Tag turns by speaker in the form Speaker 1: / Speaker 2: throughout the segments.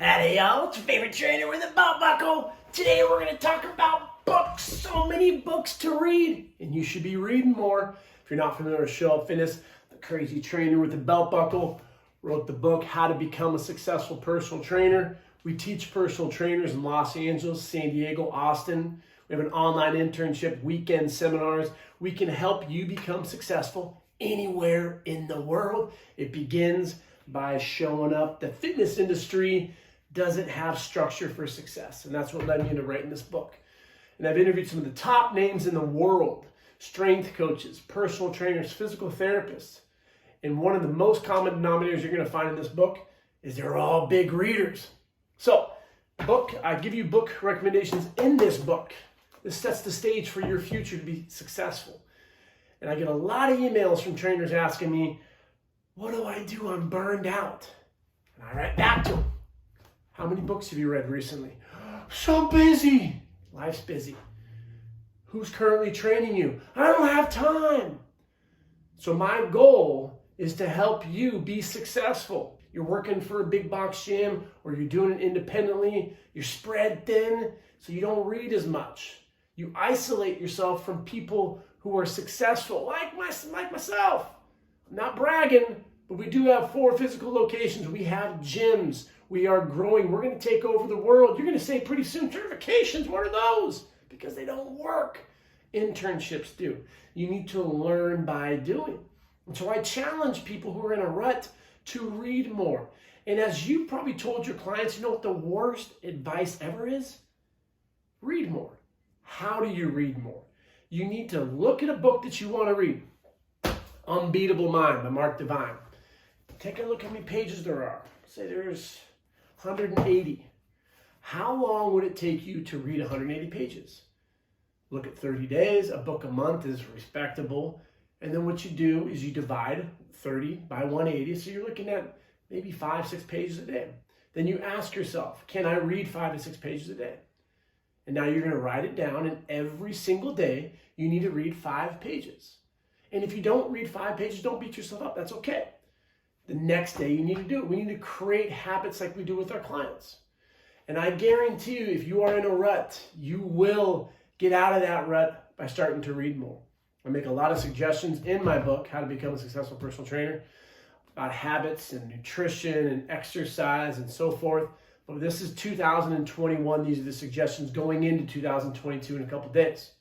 Speaker 1: Howdy y'all, it's your favorite trainer with a belt buckle. Today we're going to talk about books. So many books to read, and you should be reading more. If you're not familiar with Show Up Fitness, the crazy trainer with a belt buckle wrote the book, How to Become a Successful Personal Trainer. We teach personal trainers in Los Angeles, San Diego, Austin. We have an online internship, weekend seminars. We can help you become successful anywhere in the world. It begins by showing up. The fitness industry doesn't have structure for success, and that's what led me into writing this book. And I've interviewed some of the top names in the world: strength coaches, personal trainers, physical therapists. And one of the most common denominators you're going to find in this book is they're all big readers. So, I give you book recommendations in this book. This sets the stage for your future to be successful. And I get a lot of emails from trainers asking me, what do I do? I'm burned out. And I write back to them, how many books have you read recently? So busy. Life's busy. Who's currently training you? I don't have time. So my goal is to help you be successful. You're working for a big box gym, or you're doing it independently. You're spread thin, so you don't read as much. You isolate yourself from people who are successful, like myself. I'm not bragging, but we do have 4 physical locations. We have gyms. We are growing. We're going to take over the world. You're going to say pretty soon, certifications, what are those? Because they don't work. Internships do. You need to learn by doing. And so I challenge people who are in a rut to read more. And as you probably told your clients, you know what the worst advice ever is? Read more. How do you read more? You need to look at a book that you want to read. Unbeatable Mind by Mark Divine. Take a look how many pages there are. Say there's 180. How long would it take you to read 180 pages? Look at 30 days. A book a month is respectable. And then what you do is you divide 30 by 180. So you're looking at maybe 5-6 pages a day. Then you ask yourself, can I read 5 to 6 pages a day? And now you're going to write it down, and every single day you need to read 5 pages. And if you don't read 5 pages, don't beat yourself up. That's okay. The next day you need to do it. We need to create habits like we do with our clients. And I guarantee you, if you are in a rut, you will get out of that rut by starting to read more. I make a lot of suggestions in my book, How to Become a Successful Personal Trainer, about habits and nutrition and exercise and so forth. But this is 2021. These are the suggestions going into 2022 in a couple days.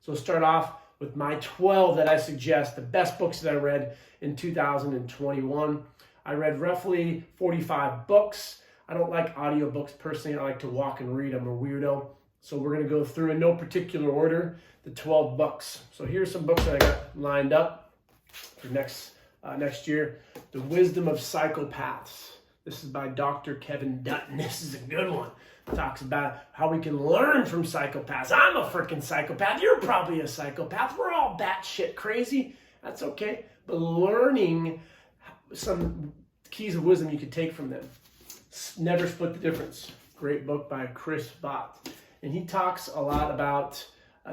Speaker 1: So start off with my 12 that I suggest, the best books that I read in 2021. I read roughly 45 books. I don't like audiobooks personally. I like to walk and read. I'm a weirdo. So we're going to go through in no particular order the 12 books. So here's some books that I got lined up for next year. The Wisdom of Psychopaths. This is by Dr. Kevin Dutton. This is a good one. It talks about how we can learn from psychopaths. I'm a freaking psychopath. You're probably a psychopath. We're all batshit crazy. That's okay. But learning some keys of wisdom you could take from them. Never Split the Difference. Great book by Chris Bott. And he talks a lot about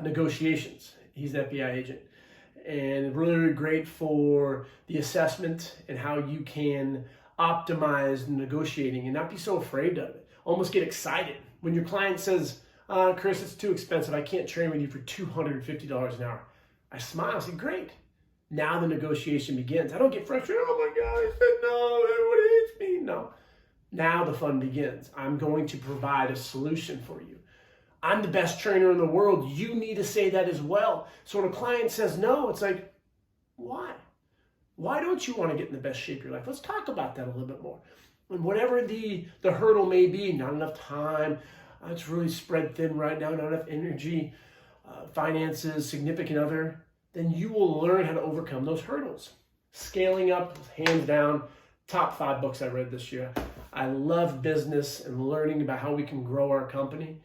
Speaker 1: negotiations. He's an FBI agent. And really, really great for the assessment and how you can optimize negotiating and not be so afraid of it. Almost get excited. When your client says, Chris, it's too expensive. I can't train with you for $250 an hour. I smile. I say, great. Now the negotiation begins. I don't get frustrated. Oh my God, I said no, everybody hates me. No. Now the fun begins. I'm going to provide a solution for you. I'm the best trainer in the world. You need to say that as well. So when a client says no, it's like, why? Why don't you want to get in the best shape of your life? Let's talk about that a little bit more. And whatever the hurdle may be, not enough time, it's really spread thin right now, not enough energy, finances, significant other, then you will learn how to overcome those hurdles. Scaling Up, hands down, top 5 books I read this year. I love business and learning about how we can grow our company.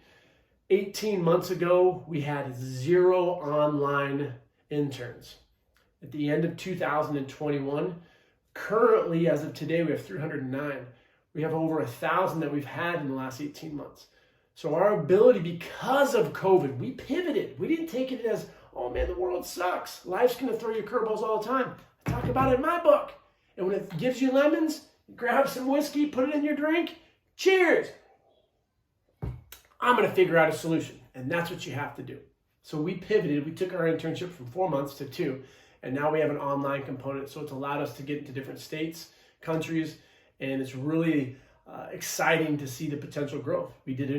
Speaker 1: 18 months ago, we had 0 online interns. At the end of 2021, currently, as of today, we have 309. We have over 1,000 that we've had in the last 18 months. So our ability, because of COVID, we pivoted. We didn't take it as, oh man, the world sucks. Life's going to throw you curveballs all the time. I talk about it in my book. And when it gives you lemons, grab some whiskey, put it in your drink, cheers. I'm going to figure out a solution. And that's what you have to do. So we pivoted. We took our internship from 4 months to 2. And now we have an online component. So it's allowed us to get into different states, countries. And it's really exciting to see the potential growth. We did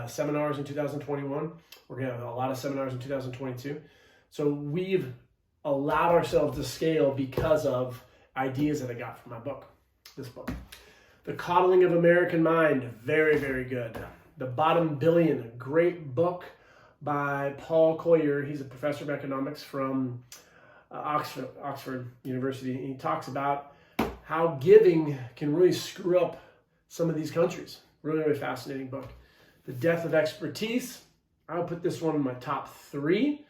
Speaker 1: seminars in 2021. We're going to have a lot of seminars in 2022. So we've allowed ourselves to scale because of ideas that I got from my book, this book. The Coddling of American Mind, very, very good. The Bottom Billion, a great book by Paul Collier. He's a professor of economics from Oxford University. And he talks about how giving can really screw up some of these countries. Really, really fascinating book. The Death of Expertise. I would put this one in my top 3.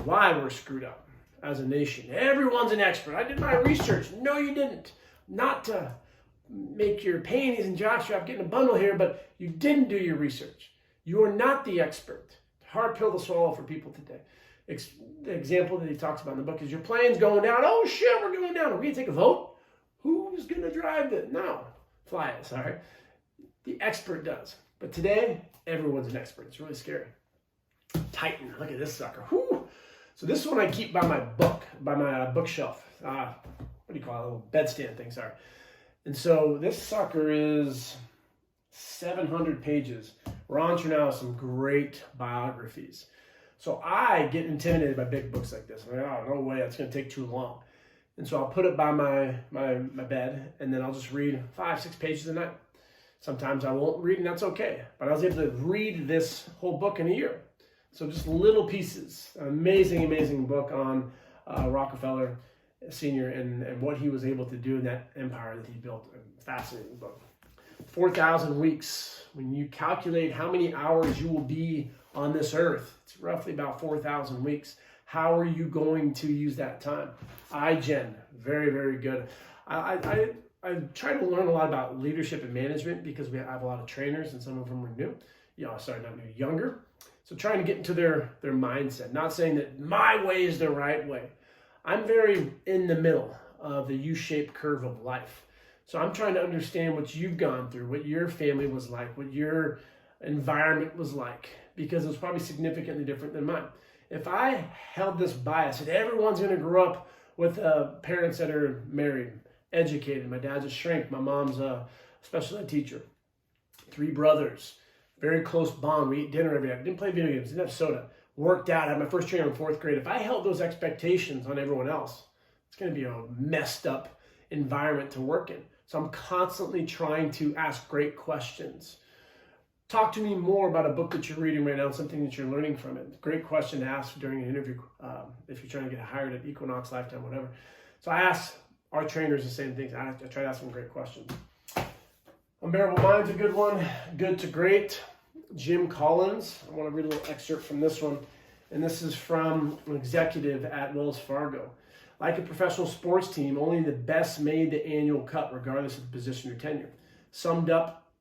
Speaker 1: Why we're screwed up as a nation. Everyone's an expert. I did my research. No, you didn't. Not to make your panties and jockstrap getting a bundle here, but you didn't do your research. You are not the expert. Hard pill to swallow for people today. The example that he talks about in the book is your plane's going down. Oh shit, we're going down. Are we going to take a vote? Who's going to drive it? No. Fly it, sorry. The expert does. But today, everyone's an expert. It's really scary. Titan. Look at this sucker. Whew. So this one I keep by my bookshelf. What do you call it? A little bedstand thing, sorry. And so this sucker is 700 pages. We're on to now some great biographies. So I get intimidated by big books like this. I'm like, oh, no way, that's going to take too long. And so I'll put it by my bed, and then I'll just read 5-6 pages a night. Sometimes I won't read, and that's okay. But I was able to read this whole book in a year. So just little pieces. An amazing, amazing book on Rockefeller Sr. and what he was able to do in that empire that he built. A fascinating book. 4,000 weeks. When you calculate how many hours you will be on this earth, it's roughly about 4,000 weeks. How are you going to use that time? iGen, very, very good. I try to learn a lot about leadership and management because we have a lot of trainers and some of them are new. Not new, younger. So trying to get into their mindset. Not saying that my way is the right way. I'm very in the middle of the U-shaped curve of life. So I'm trying to understand what you've gone through, what your family was like, what your environment was like, because it was probably significantly different than mine. If I held this bias that everyone's going to grow up with parents that are married, educated, my dad's a shrink, my mom's a special ed teacher, 3 brothers, very close bond, we eat dinner every night, didn't play video games, didn't have soda, worked out, had my first trainer in 4th grade. If I held those expectations on everyone else, it's going to be a messed up environment to work in. So I'm constantly trying to ask great questions. Talk to me more about a book that you're reading right now, something that you're learning from it. Great question to ask during an interview if you're trying to get hired at Equinox, Lifetime, whatever. So I ask our trainers the same things. I try to ask them great questions. Unbearable Mind's a good one. Good to Great. Jim Collins. I want to read a little excerpt from this one. And this is from an executive at Wells Fargo. Like a professional sports team, only the best made the annual cut, regardless of the position or tenure. Summed up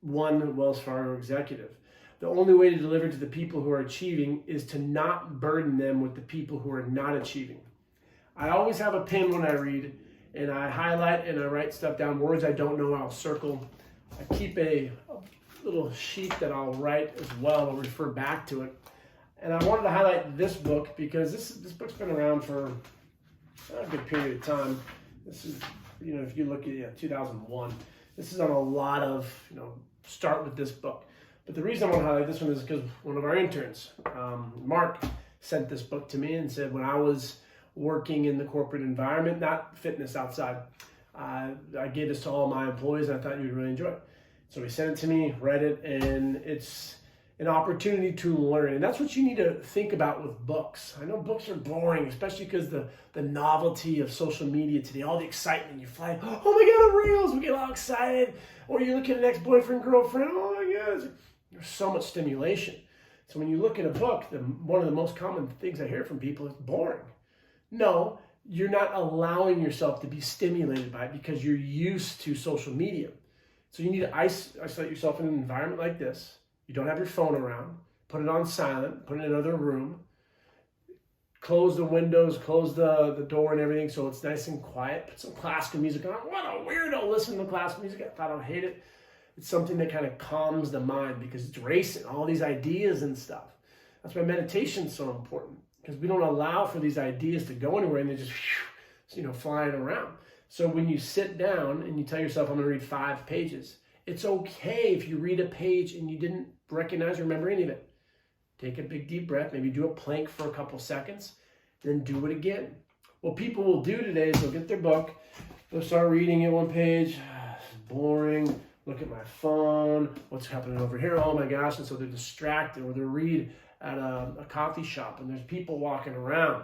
Speaker 1: one Wells Fargo executive. The only way to deliver to the people who are achieving is to not burden them with the people who are not achieving. I always have a pen when I read, and I highlight and I write stuff down. Words I don't know, I'll circle. I keep a little sheet that I'll write as well. I'll refer back to it. And I wanted to highlight this book because this book's been around for a good period of time. This is, if you look at 2001, this is on a lot of, start with this book. But the reason I want to highlight this one is because one of our interns, Mark, sent this book to me and said when I was working in the corporate environment, not fitness outside, I gave this to all my employees and I thought you'd really enjoy it. So he sent it to me, read it, and it's an opportunity to learn. And that's what you need to think about with books. I know books are boring, especially because the novelty of social media today, all the excitement, you fly, oh my God, the reels, we get all excited. Or you look at an ex-boyfriend, girlfriend, oh my God, there's so much stimulation. So when you look at a book, one of the most common things I hear from people is boring. No, you're not allowing yourself to be stimulated by it because you're used to social media. So you need to isolate yourself in an environment like this. You don't have your phone around. Put it on silent. Put it in another room. Close the windows. Close the door and everything so it's nice and quiet. Put some classical music on. What a weirdo! Listen to classical music. I thought I would hate it. It's something that kind of calms the mind because it's racing, all these ideas and stuff. That's why meditation's so important, because we don't allow for these ideas to go anywhere and they're just, flying around. So when you sit down and you tell yourself, I'm going to read 5 pages, it's okay if you read a page and you didn't recognize or remember any of it. Take a big deep breath, maybe do a plank for a couple seconds, then do it again. What people will do today is they'll get their book, they'll start reading it one page, it's boring, look at my phone, what's happening over here, oh my gosh, and so they're distracted, or they'll read at a coffee shop and there's people walking around.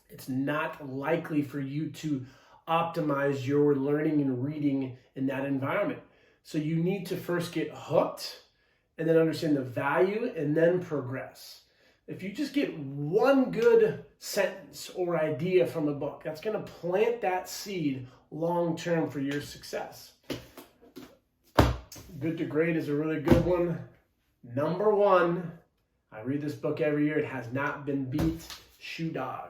Speaker 1: It's not likely for you to optimize your learning and reading in that environment. So you need to first get hooked and then understand the value and then progress. If you just get one good sentence or idea from a book, that's going to plant that seed long-term for your success. Good to Great is a really good one. Number 1, I read this book every year. It has not been beat. Shoe Dog.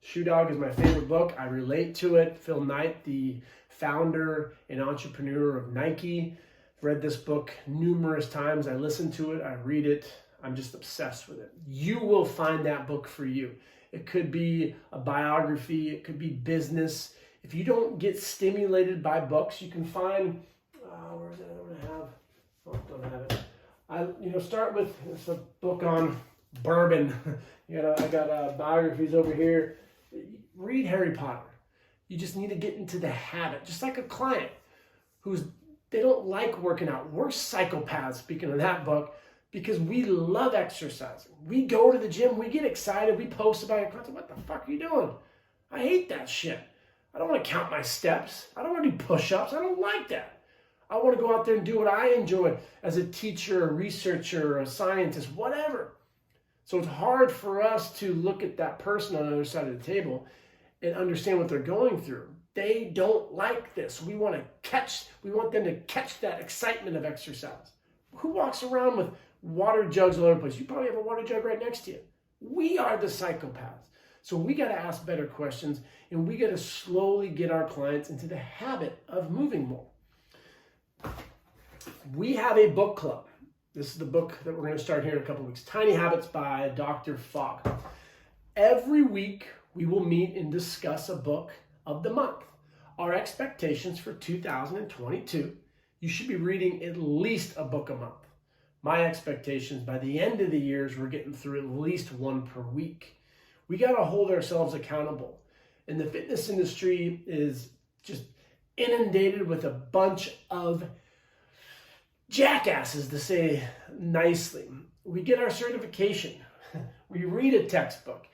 Speaker 1: Shoe Dog is my favorite book. I relate to it. Phil Knight, the founder and entrepreneur of Nike. I've read this book numerous times. I listen to it. I read it. I'm just obsessed with it. You will find that book for you. It could be a biography. It could be business. If you don't get stimulated by books, you can find, where is it? Don't have it. Start with, it's a book on bourbon. I got biographies over here. Read Harry Potter. You just need to get into the habit. Just like a client they don't like working out. We're psychopaths, speaking of that book, because we love exercising. We go to the gym, we get excited, we post about it. What the fuck are you doing? I hate that shit. I don't want to count my steps. I don't want to do push-ups. I don't like that. I want to go out there and do what I enjoy as a teacher, a researcher, a scientist, whatever. So it's hard for us to look at that person on the other side of the table and understand what they're going through. They don't like this. We want them to catch that excitement of exercise. Who walks around with water jugs all over the place? You probably have a water jug right next to you. We are the psychopaths. So we got to ask better questions, and we got to slowly get our clients into the habit of moving more. We have a book club. This is the book that we're going to start here in a couple of weeks. Tiny Habits by Dr. Fogg. Every week, we will meet and discuss a book of the month. Our expectations for 2022, you should be reading at least a book a month. My expectations by the end of the year is we're getting through at least one per week. We got to hold ourselves accountable. And the fitness industry is just inundated with a bunch of jackasses, to say nicely. We get our certification. We read a textbook.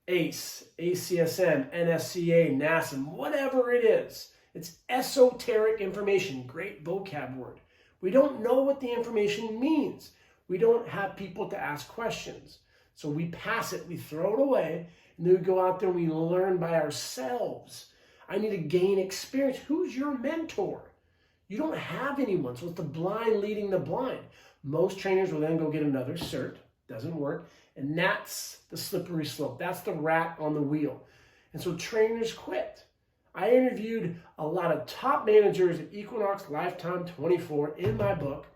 Speaker 1: ACE, ACSM, NSCA, NASM, whatever it is. It's esoteric information, great vocab word. We don't know what the information means. We don't have people to ask questions. So we pass it, we throw it away, and then we go out there and we learn by ourselves. I need to gain experience. Who's your mentor? You don't have anyone, so it's the blind leading the blind. Most trainers will then go get another cert. Doesn't work. And that's the slippery slope. That's the rat on the wheel. And so trainers quit. I interviewed a lot of top managers at Equinox Lifetime 24 in my book.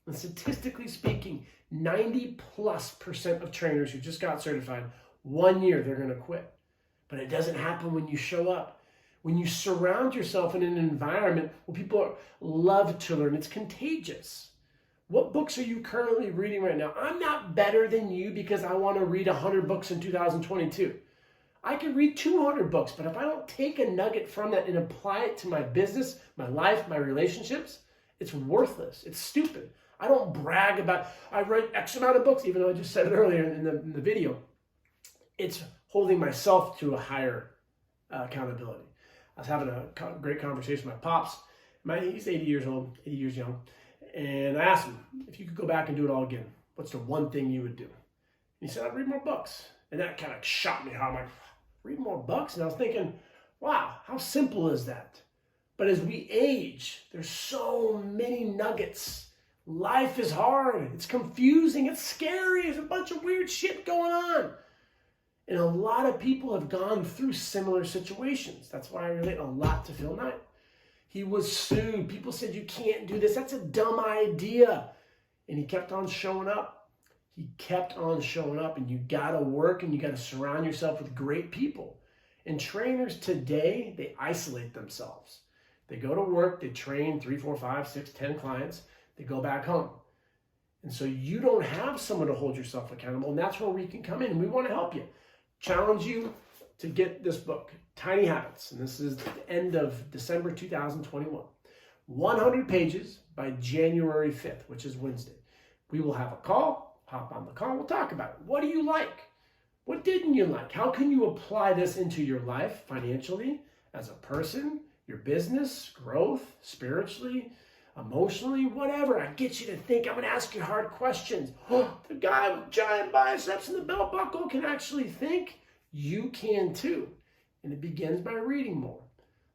Speaker 1: And statistically speaking, 90+% of trainers who just got certified, 1 year they're going to quit. But it doesn't happen when you show up. When you surround yourself in an environment where people love to learn, it's contagious. What books are you currently reading right now? I'm not better than you because I want to read 100 books in 2022. I can read 200 books, but if I don't take a nugget from that and apply it to my business, my life, my relationships, it's worthless. It's stupid. I don't brag about, I read X amount of books, even though I just said it earlier in the video. It's holding myself to a higher accountability. I was having a great conversation with my pops. He's 80 years old, 80 years young. And I asked him, if you could go back and do it all again, what's the one thing you would do? And he said, I'd read more books. And that kind of shot me. How I'm like, read more books? And I was thinking, wow, how simple is that? But as we age, there's so many nuggets. Life is hard. It's confusing. It's scary. There's a bunch of weird shit going on. And a lot of people have gone through similar situations. That's why I relate a lot to Phil Knight. He was sued. People said, you can't do this. That's a dumb idea. And he kept on showing up. He kept on showing up, and you got to work and you got to surround yourself with great people. And trainers today, they isolate themselves. They go to work, they train 3, 4, 5, 6, 10 clients. They go back home. And so you don't have someone to hold yourself accountable, and that's where we can come in, and we want to help you. Challenge you to get this book, Tiny Habits, and this is the end of December 2021. 100 pages by January 5th, which is Wednesday. We will have a call, hop on the call, we'll talk about it. What do you like? What didn't you like? How can you apply this into your life financially, as a person, your business, growth, spiritually, emotionally, whatever? I get you to think. I'm going to ask you hard questions. Oh, the guy with giant biceps and the belt buckle can actually think. You can too. And it begins by reading more.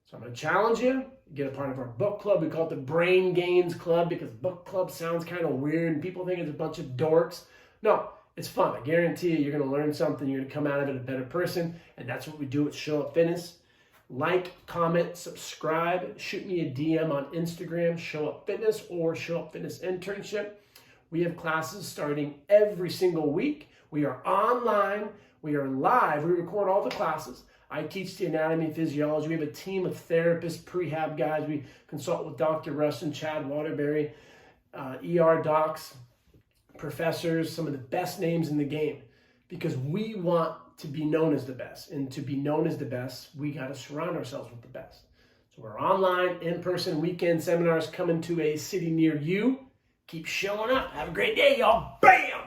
Speaker 1: So I'm going to challenge you. Get a part of our book club. We call it the Brain Gains Club because book club sounds kind of weird and people think it's a bunch of dorks. No, it's fun. I guarantee you're going to learn something. You're going to come out of it a better person. And that's what we do at Show Up Fitness. Like, comment, subscribe, shoot me a DM on Instagram, Show Up Fitness or Show Up Fitness Internship. We have classes starting every single week. We are online. We are live. We record all the classes. I teach the anatomy and physiology. We have a team of therapists, prehab guys. We consult with Dr. Russ and Chad Waterbury, ER docs, professors, some of the best names in the game, because we want to be known as the best. And to be known as the best, we got to surround ourselves with the best. So we're online, in-person, weekend seminars coming to a city near you. Keep showing up. Have a great day, y'all. Bam!